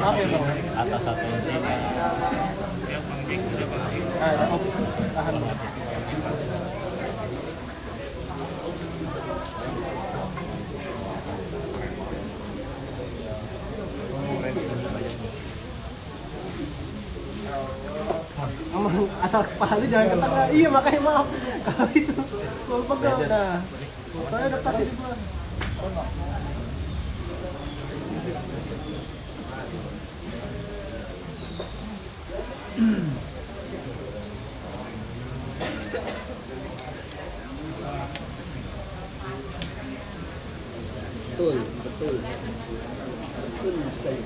Maaf ya bang. Atas satu ini. Tahan. Aman, asal kepala lu jangan ke tengah. Iya makanya maaf. Kalau itu kalau pegang dah. Saya dapat di gua. Betul, betul. Betul sekali.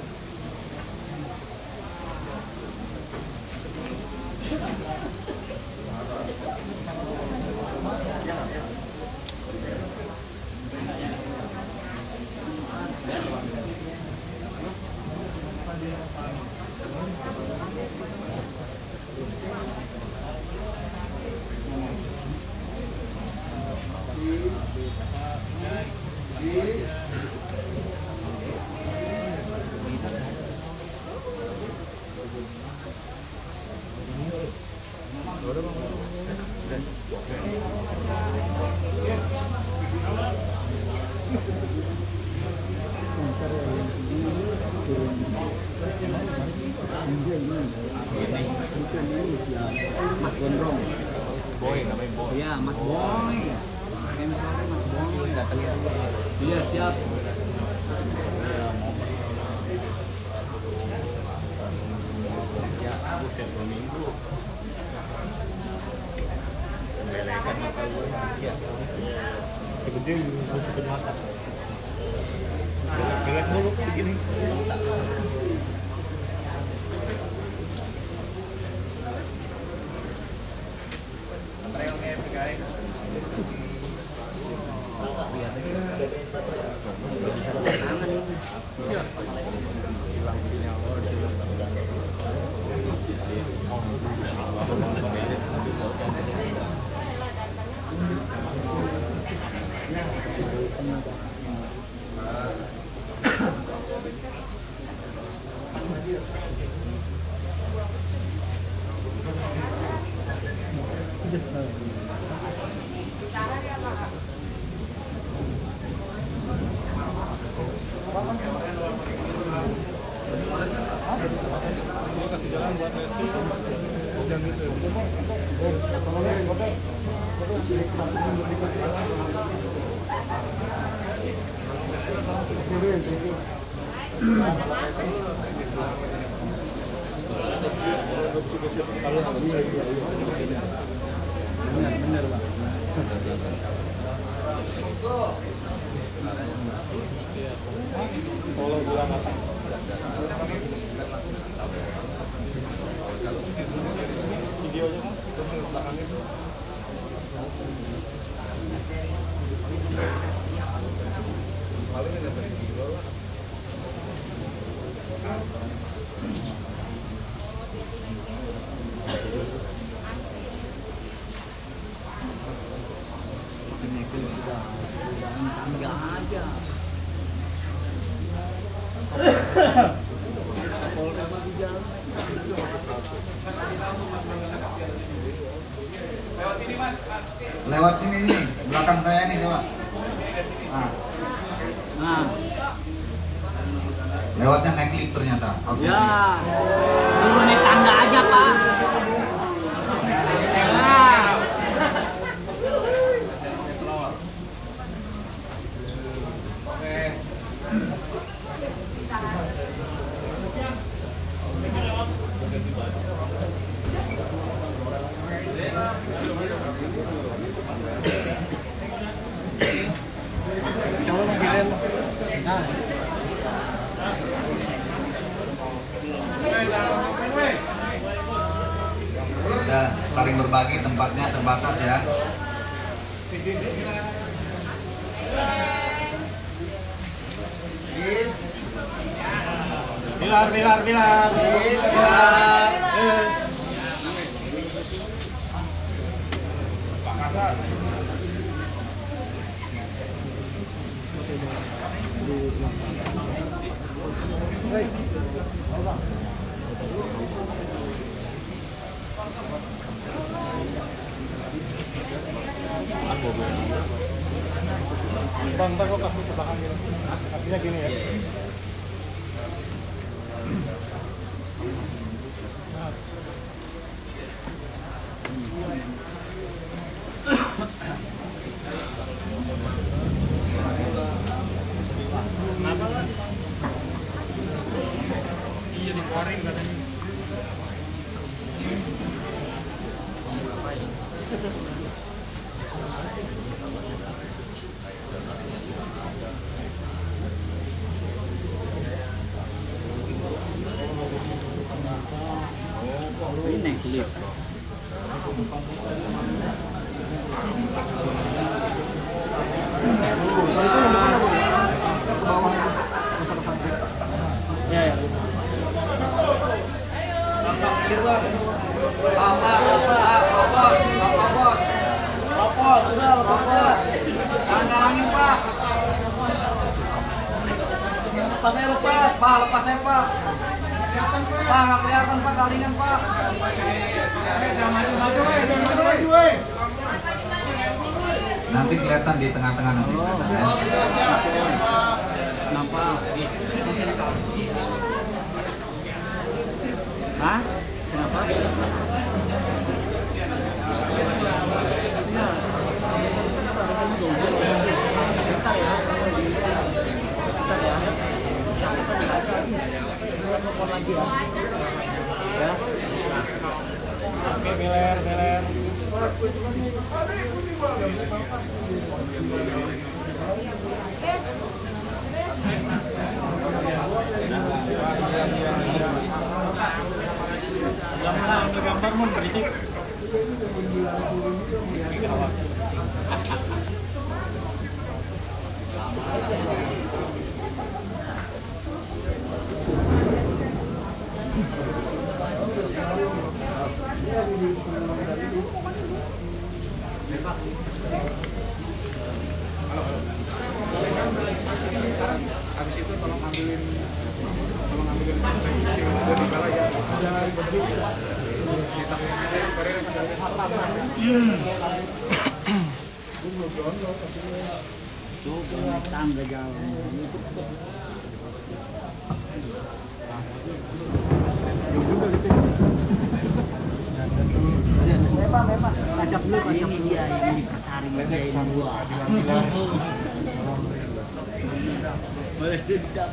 Mas Gondrong. Boy, namanya Boy. Iya, Mas Boy. Mas Boy. Datangnya dulu. Iya, siap. Ya, buset 2 minggu. Belekan mata gue. Ya. Kebetulan musuh mata. Belek mulu begini. Benar, Bang. Kalau bilang apa? Videonya kan belakang itu. Paling ada video lah. Ini sudah tangga aja. Lewat sini nih, belakang saya nih coba. Nah, Lewatnya naik lift ternyata. Oke. ya. Turun naik tangga aja, Pak. Nah. Dan saling berbagi, tempatnya terbatas ya. Bilar. Hey. Bang, ntar kok kasih ke belakang gini. Artinya gini ya. Iya, digoreng katanya. Ini yang kulit. Ya, ya. Bapak, sudah, Bapak. Tangan Pak. Lepas saya lepas. Pak, lepas saya Pak. Pak, nggak kelihatan Pak, kalingan Pak. Nanti kelihatan di tengah-tengah nanti. Kenapa? Hah? Kenapa? Bentar ya. Bentar ya. Telepon lagi ya. Ya. Oke, beler. Jangan ambil gambar mun berisik. Habis itu tolong ambilin di bala ya. Jangan berdiri. Tangga jalan. Mepa. Ajak dulu, ini dia yang dikesaring dia ini gua. Boleh dicap.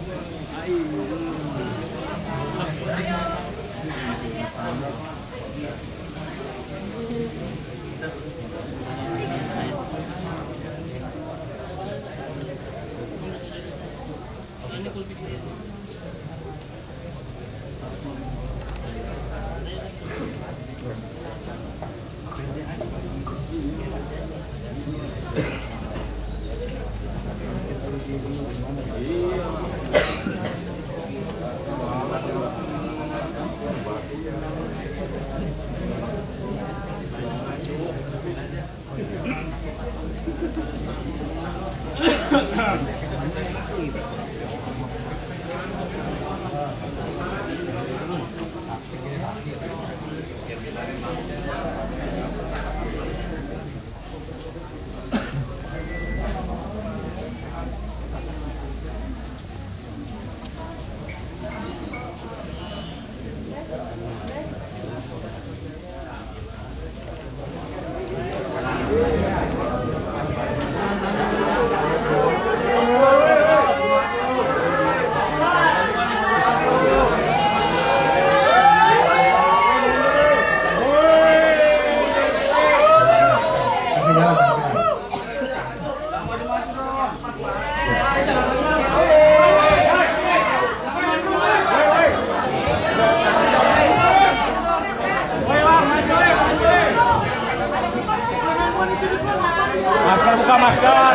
Masker, buka masker.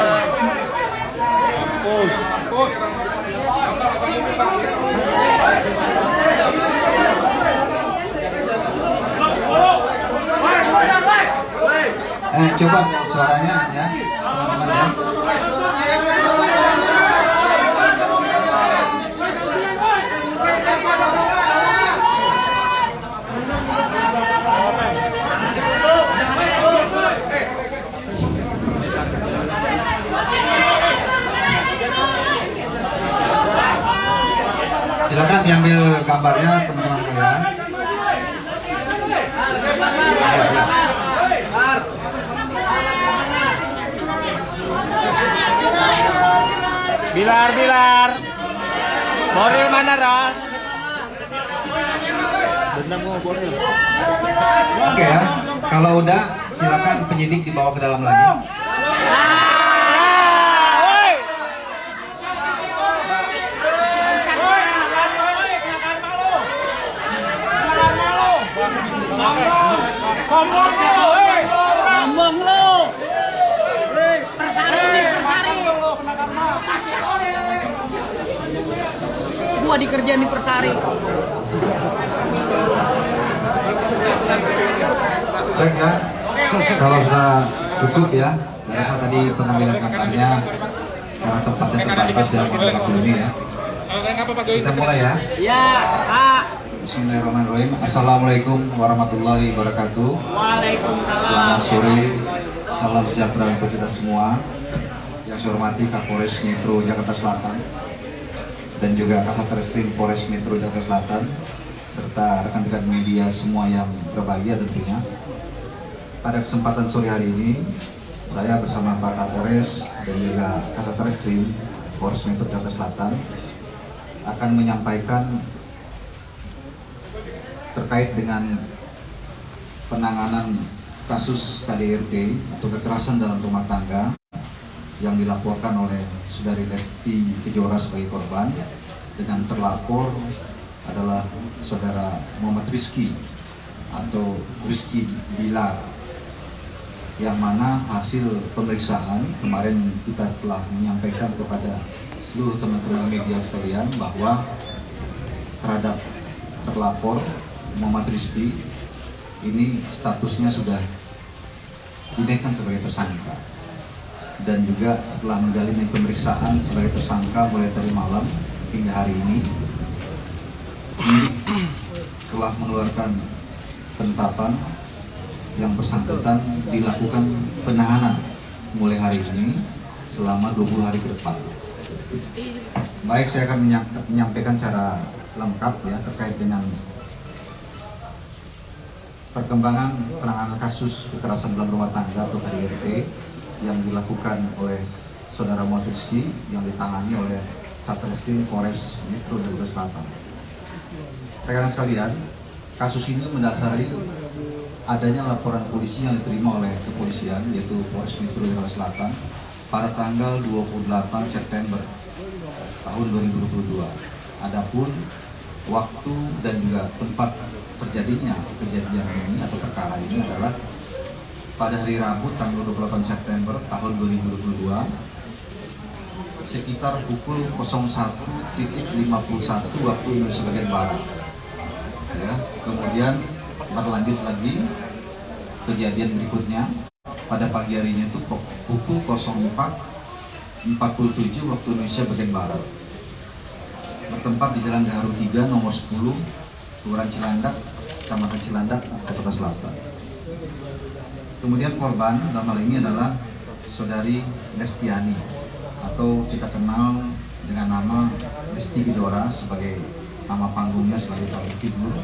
Push. Coba suaranya ya, teman-teman ya. Silakan diambil gambarnya teman-teman sekalian. Bilar. Boril mana, Ros? Oke ya. Kalau udah, silakan penyidik dibawa ke dalam lagi. Sombong lu. Gua dikerjain di Persari. Baik ya. Kalau sudah cukup ya. Biasa tadi pengambilan gambarnya karena tempatnya terbatas ya waktu ini ya. Kita mulai ya. Ya, Pak. Bismillahirrahmanirrahim. Assalamualaikum warahmatullahi wabarakatuh. Waalaikumsalam. Selamat sore, salam sejahtera untuk kita semua. Yang saya hormati Kapolres Metro Jakarta Selatan dan juga Kasat-Reskrim Polres Metro Jakarta Selatan serta rekan-rekan media semua yang berbahagia tentunya. Pada kesempatan sore hari ini, saya bersama Pak Kapolres dan juga Kasat-Reskrim Polres Metro Jakarta Selatan akan menyampaikan terkait dengan penanganan kasus KDRT atau kekerasan dalam rumah tangga yang dilaporkan oleh Saudari Lesti Kejora sebagai korban, dengan terlapor adalah Saudara Muhammad Rizky atau Rizky Bilar, yang mana hasil pemeriksaan kemarin kita telah menyampaikan kepada seluruh teman-teman media sekalian bahwa terhadap terlapor Muhammad Rizky ini statusnya sudah dinaikkan sebagai tersangka, dan juga setelah menjalani pemeriksaan sebagai tersangka mulai dari malam hingga hari ini telah mengeluarkan penetapan yang bersangkutan dilakukan penahanan mulai hari ini selama 20 hari ke depan. Baik, saya akan menyampaikan secara lengkap ya terkait dengan perkembangan penanganan kasus kekerasan dalam rumah tangga atau KDRT yang dilakukan oleh Saudara Muhammad Rizky yang ditangani oleh Satreskrim Polres Metro Jakarta Selatan. Rekan sekalian, kasus ini mendasari adanya laporan polisi yang diterima oleh kepolisian yaitu Polres Metro Jakarta Selatan pada tanggal 28 September tahun 2022. Adapun waktu dan juga tempat terjadinya kejadian ini atau perkara ini adalah pada hari Rabu tanggal 28 September tahun 2022 sekitar pukul 01.51 waktu Indonesia bagian Barat. Ya, kemudian berlanjut lagi kejadian berikutnya pada pagi harinya itu pukul 04.47 waktu Indonesia bagian Barat, bertempat di Jalan Gaharu 3 nomor 10 Kelurahan Cilandak, Kecamatan Cilandak, Jakarta Selatan. Kemudian korban dalam hal ini adalah Saudari Lestiani atau kita kenal dengan nama Lesti Kejora sebagai nama panggungnya sebagai Kak Figur.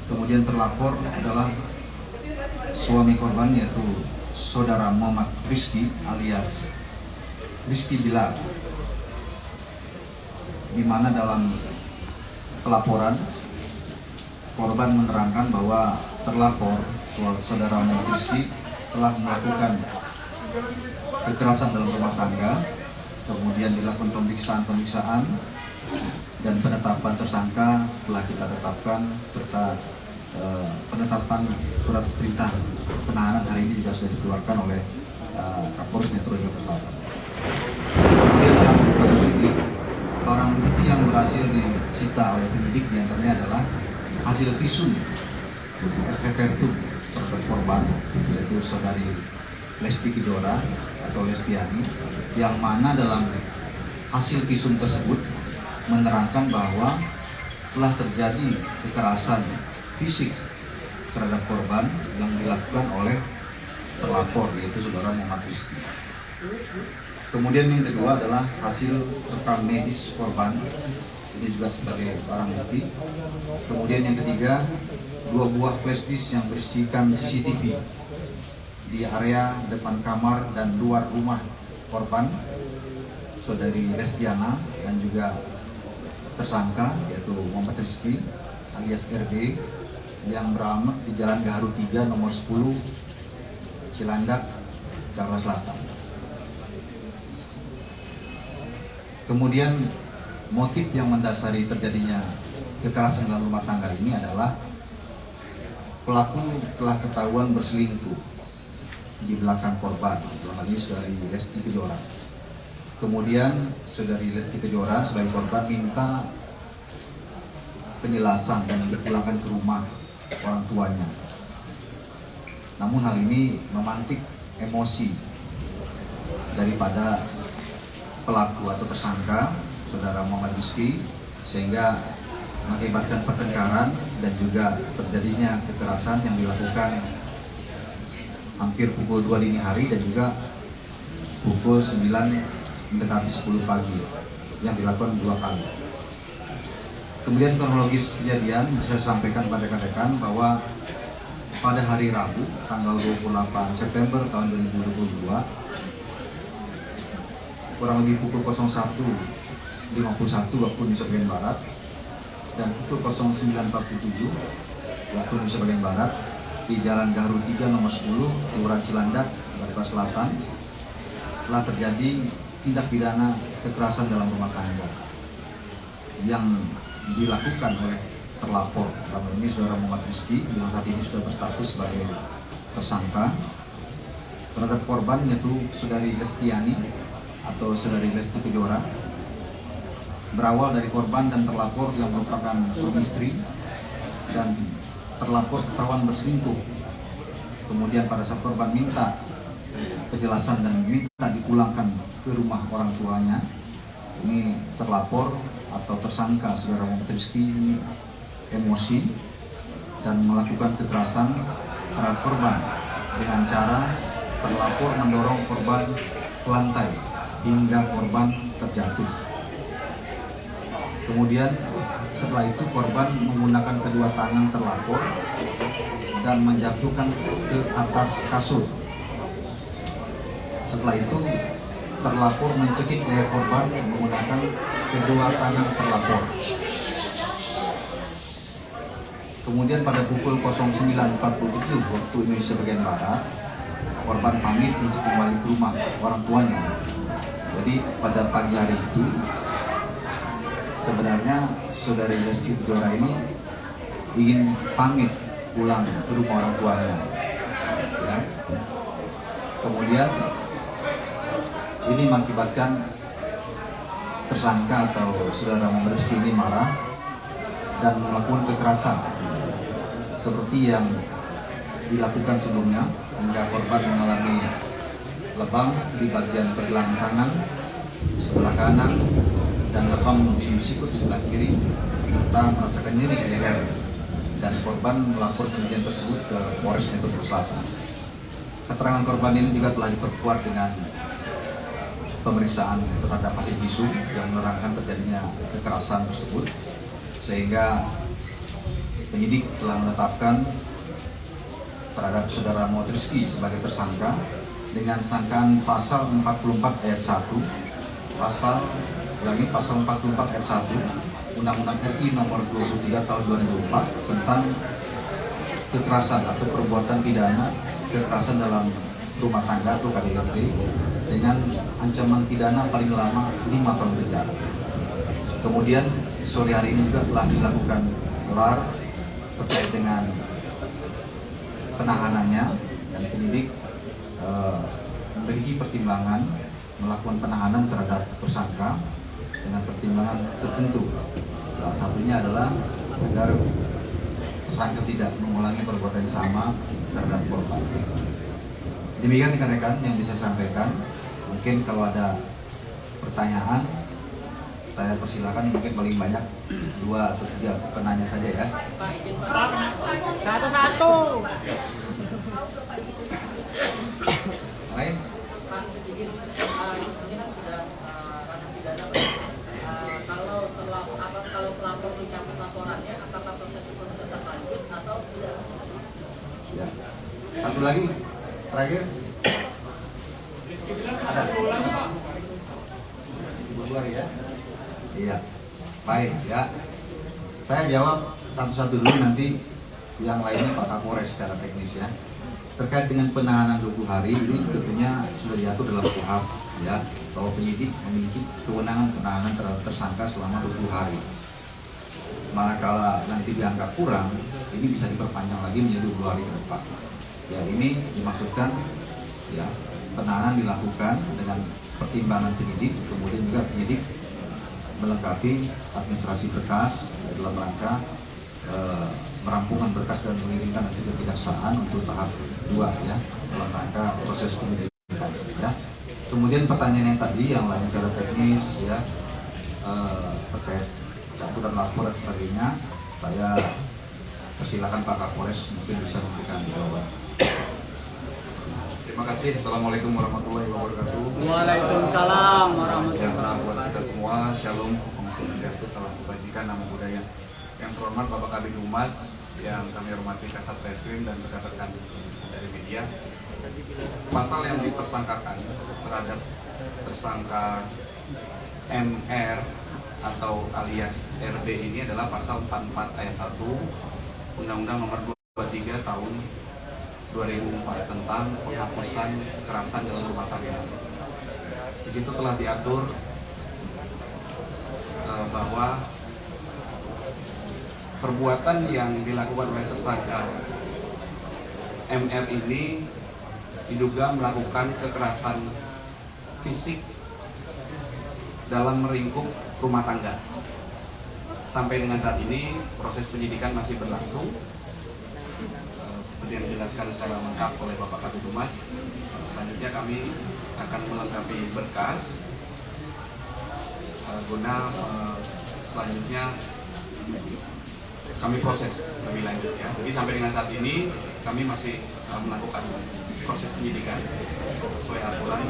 Kemudian terlapor adalah suami korban yaitu Saudara Muhammad Rizky alias Rizky Bilar, di mana dalam pelaporan korban menerangkan bahwa terlapor Saudara Muhammad Rizky telah melakukan kekerasan dalam rumah tangga, kemudian dilakukan pemeriksaan dan penetapan tersangka telah kita tetapkan, serta penetapan surat perintah penahanan hari ini juga sudah dikeluarkan oleh Kapolres Metro Jakarta Selatan. Kemudian dalam kasus ini barang bukti yang berhasil disita oleh penyidik diantaranya adalah hasil visum repertum terhadap korban yaitu Saudari Lesti Kejora atau Lestiani, yang mana dalam hasil visum tersebut menerangkan bahwa telah terjadi kekerasan fisik terhadap korban yang dilakukan oleh terlapor yaitu Saudara Muhammad Rizky. Kemudian yang kedua adalah hasil rekam medis korban ini juga sebagai barang bukti. Kemudian yang ketiga, 2 buah flash disk yang berisikan CCTV di area depan kamar dan luar rumah korban saudari Lestiana dan juga tersangka yaitu Muhammad Rizky alias RD yang beralamat di Jalan Gaharu 3 nomor 10 Cilandak, Jakarta Selatan. Kemudian motif yang mendasari terjadinya kekerasan dalam rumah tangga ini adalah pelaku telah ketahuan berselingkuh di belakang korban, dalam hal ini saudari Lesti Kejora. Kemudian saudari Lesti Kejora sebagai korban minta penjelasan dan dipulangkan ke rumah orang tuanya. Namun hal ini memantik emosi daripada pelaku atau tersangka saudara Muhammad Rizky sehingga mengakibatkan pertengkaran dan juga terjadinya kekerasan yang dilakukan hampir pukul 2 dini hari dan juga pukul 9 mendekati 10 pagi yang dilakukan 2 kali. Kemudian kronologis kejadian bisa saya sampaikan pada rekan-rekan bahwa pada hari Rabu tanggal 28 September tahun 2022 kurang lebih pukul 01.51 waktu Indonesia bagian Barat dan pukul 09.47 waktu Indonesia bagian Barat di Jalan Gaharu 3 nomor 10 Kelurahan Cilandak, Jakarta Selatan telah terjadi tindak pidana kekerasan dalam rumah tangga yang dilakukan oleh terlapor dalam ini saudara Muhammad Rizky yang saat ini sudah berstatus sebagai tersangka terhadap korban yaitu saudari Lestiani atau saudari Lesti Kejora. Berawal dari korban dan terlapor yang merupakan suami istri dan terlapor ketahuan berselingkuh. Kemudian pada saat korban minta kejelasan dan minta dipulangkan ke rumah orang tuanya, ini terlapor atau tersangka saudara Muhammad Rizky emosi dan melakukan kekerasan terhadap korban dengan cara terlapor mendorong korban ke lantai hingga korban terjatuh. Kemudian setelah itu korban menggunakan kedua tangan terlapor dan menjatuhkan ke atas kasur. Setelah itu terlapor mencekik leher korban menggunakan kedua tangan terlapor. Kemudian pada pukul 09.47 waktu Indonesia bagian Barat, korban pamit untuk kembali ke rumah orang tuanya. Jadi pada pagi hari itu sebenarnya saudari Lesti Kejora ini ingin pamit pulang ke rumah orang tuanya. Ya. Kemudian ini mengakibatkan tersangka atau saudara Muhammad Rizky ini marah dan melakukan kekerasan seperti yang dilakukan sebelumnya hingga korban mengalami lebam di bagian pergelangan tangan sebelah kanan dan lebam di sikut sebelah kiri serta merasakan nyeri di leher dan korban melapor kejadian tersebut ke Polres Metro Selatan. Keterangan korban ini juga telah diperkuat dengan pemeriksaan terhadap hasil visum yang menerangkan terjadinya kekerasan tersebut sehingga penyidik telah menetapkan terhadap saudara Muhammad Rizky sebagai tersangka dengan sangkaan pasal 44 ayat 1 pasal 44 ayat 1 Undang-Undang RI nomor 23 tahun 2004 tentang kekerasan atau perbuatan pidana kekerasan dalam rumah tangga atau KDRT dengan ancaman pidana paling lama 5 tahun penjara. Kemudian sore hari ini juga telah dilakukan gelar terkait dengan penahanannya dan penyidik memiliki pertimbangan melakukan penahanan terhadap tersangka dengan pertimbangan tertentu. Salah satunya adalah agar tersangka tidak mengulangi perbuatan yang sama terhadap korban. Demikian rekan-rekan yang bisa saya sampaikan. Mungkin kalau ada pertanyaan, saya persilakan, mungkin paling banyak 2 atau 3 penanya saja ya. Satu-satu. Lain? Pak, izin, ini kan sudah ranah pidana, kalau terlalu apa Satu lagi, terakhir. Ada? Ibu lagi ya? Iya. Baik ya. Saya jawab satu-satu dulu, nanti yang lainnya Pak Kapolres secara teknis ya. Terkait dengan penahanan 20 hari ini tentunya sudah diatur dalam KUHP ya, bahwa penyidik memiliki kewenangan penahanan terhadap tersangka selama 20 hari. Manakala nanti dianggap kurang, ini bisa diperpanjang lagi menjadi 20 hari ke depan. Ya, ini dimaksudkan ya, penahanan dilakukan dengan pertimbangan penyidik, kemudian juga penyidik melengkapi administrasi berkas dalam rangka merampungan berkas dan mengirimkan nanti ke kejaksaan untuk tahap 2 ya, dalam rangka proses penyidikan ya. Kemudian pertanyaan yang tadi yang lain secara teknis ya, terkait campuran lapor dan sebagainya, saya persilakan Pak Kapolres mungkin bisa memberikan jawaban. Terima kasih. Assalamualaikum warahmatullahi wabarakatuh. Waalaikumsalam warahmatullahi Sejahtera buat kita semua. Shalom. Om Swastiastu. Salam kebajikan. Nama budaya. Yang terhormat Bapak Kabid Humas, yang kami hormati Kasat Reskrim dan rekan-rekan dari media. Pasal yang dipersangkakan terhadap tersangka MR atau alias RD ini adalah pasal 44 ayat 1 Undang-Undang Nomor 23 Tahun 2004 tentang penghapusan kekerasan dalam rumah tangga. Di situ telah diatur bahwa perbuatan yang dilakukan oleh tersangka MR ini diduga melakukan kekerasan fisik dalam meringkuk rumah tangga. Sampai dengan saat ini proses penyidikan masih berlangsung. Seperti yang dijelaskan secara lengkap oleh Bapak Kabid Humas. Selanjutnya kami akan melengkapi berkas guna selanjutnya kami proses lebih lanjut ya. Jadi sampai dengan saat ini kami masih melakukan proses penyidikan sesuai aturan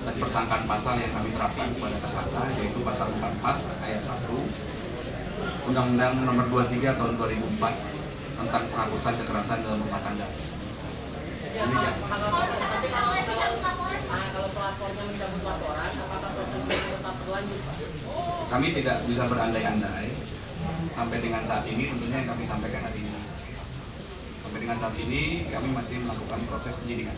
dan persangkaan pasal yang kami terapkan kepada tersangka, yaitu pasal 44 ayat 1 Undang-Undang Nomor 23 Tahun 2004 tentang penghapusan kekerasan dalam rumah tangga. Demikian. Kalau pelapornya mencabut laporan, apakah proses tetap berlanjut, Pak? Kami tidak bisa berandai-andai. Sampai dengan saat ini tentunya yang kami sampaikan hari ini. Sampai dengan saat ini kami masih melakukan proses penyidikan.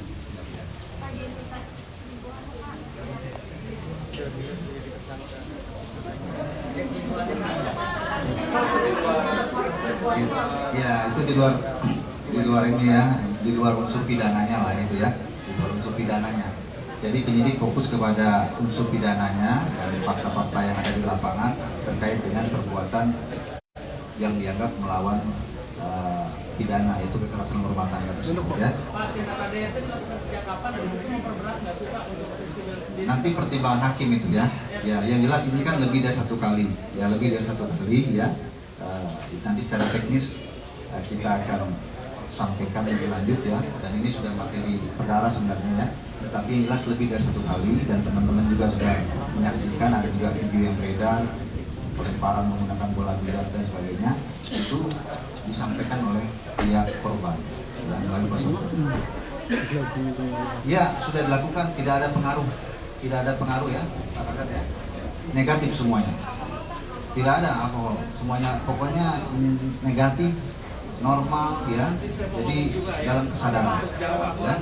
Ya, itu di luar ini ya, di luar unsur pidananya lah itu ya, di luar unsur pidananya. Jadi penyidik fokus kepada unsur pidananya dan fakta-fakta yang ada di lapangan terkait dengan perbuatan yang dianggap melawan pidana, itu kekerasan rumah tangga tersebut ya. Nanti pertimbangan hakim itu ya. Ya, yang jelas ini kan lebih dari satu kali, ya lebih dari satu kali ya. Nanti secara teknis kita akan sampaikan lebih lanjut ya. Dan ini sudah materi perkara sebenarnya ya. Tetapi jelas lebih dari satu kali dan teman-teman juga sudah menyaksikan, ada juga video yang beredar pelemparan menggunakan bola biliar dan sebagainya, itu disampaikan oleh pihak korban dan melalui kuasa. Ya, sudah dilakukan, tidak ada pengaruh ya, katakan ya, negatif semuanya, tidak ada alkohol, semuanya pokoknya negatif, normal ya, jadi dalam kesadaran ya.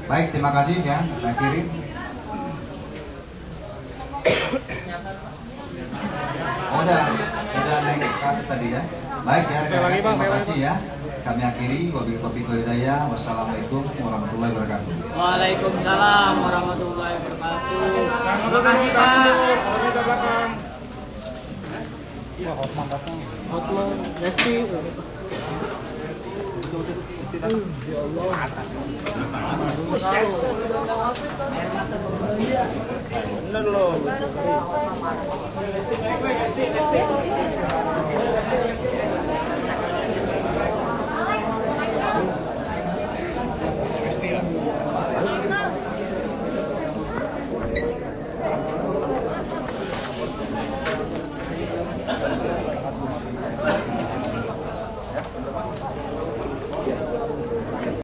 Baik, terima kasih ya, saya kirim. Udah naik ke atas tadi ya. Baik ya, terima kasih ya. Kami akhiri, wabillahi taufiq wal hidayah. Wassalamualaikum warahmatullahi wabarakatuh. Waalaikumsalam warahmatullahi wabarakatuh. Terima kasih Pak. Hotman, Lesti. Bener loh.